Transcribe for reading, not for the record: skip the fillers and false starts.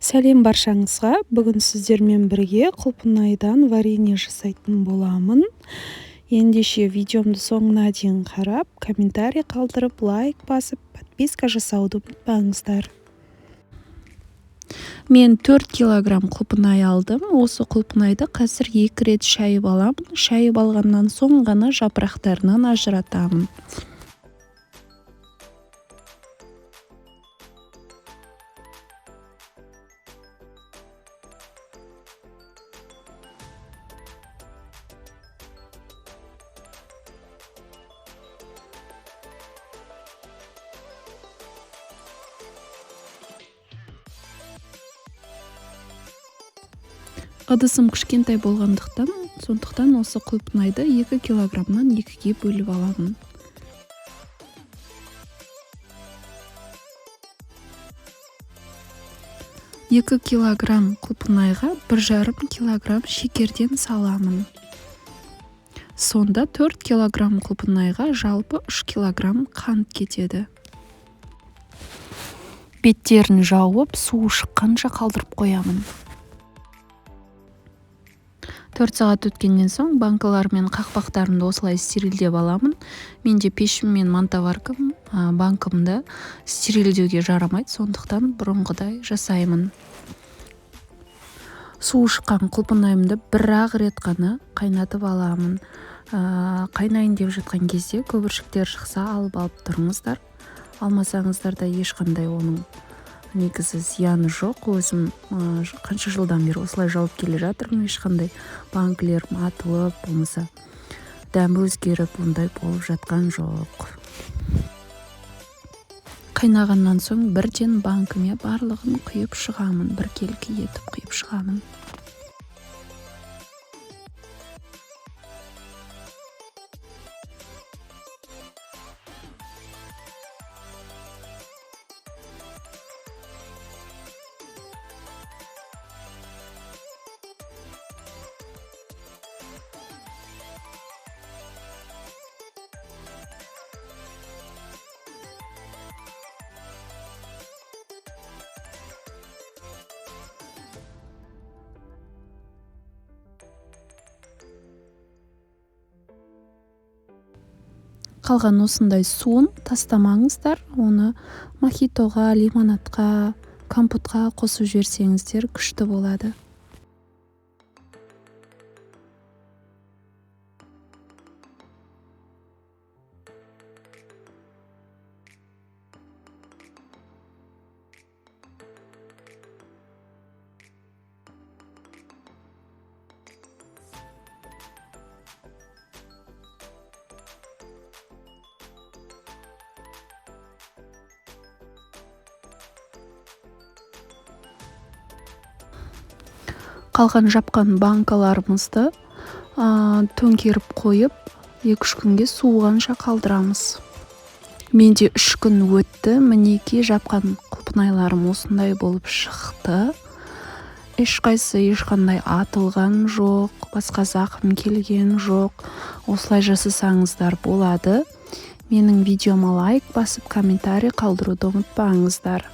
Сәлем баршаңызға. Бүгін сіздермен бірге құлпынайдан варенье жасайтын боламын. Ендеше видеомды соңына дейін қарап, комментарий қалдырып, лайк басып, подписка жасауды ұмытпаңыздар. Мен 4 килограмм құлпынай алдым. Осы құлпынайды қазір 2 рет шайып аламын. Шайып алғаннан соң ғана жапырақтарынан ажыратамын. Ыдысым кішкентай болғандықтан, сондықтан осы құлпынайды 2 килограммнан 2-ге бөліп аламын. Екі килограмм құлпынайға 1,5 килограмм шекерден саламын. Сонда 4 килограмм құлпынайға жалпы 3 килограмм қант кетеді. Беттерін жауып, суы шыққанша қалдырып қоямын. 4 сағат өткеннен соң банкалар мен қақпақтарымды осылай стерильдеп аламын. Менде пешім мен мантоваркам банкымды стерильдеуге жарамайды, сондықтан бұрынғыдай жасаймын. Суы шыққан құлпынайымды бір-ақ рет қана қайнатып аламын. Қайнайын деп жатқан кезде көбіршіктер шықса алып тұрыңыздар. Алмасаңыздар да ешқандай оның негізі зияны жоқ. Өзім қанша жылдан бері осылай жауып келе жатырмын. Ешқандай банкілерім атылып, болмаса дәмі өзгеріп, ондай болып жатқан жоқ. Қайнағаннан соң бірден банкіме барлығын құйып шығамын. Біркелкі етіп құйып шығамын. Қалған осындай суын тастамаңыздар. Оны мохитоға, лимонадқа, компотқа қосып жіберсеңіздер күшті болады. Қалған жапқан банкаларымызды төңкеріп қойып, 2-3 күнге суығанша қалдырамыз. Менде 3 күн өтті. Мінеки жапқан құлпынайларым осындай болып шықты. Ешқандай атылған жоқ, басқа зақым келген жоқ. Осылай жасасаңыздар болады. Менің видеома лайк басып, комментарий қалдыруды ұмытпаңыздар.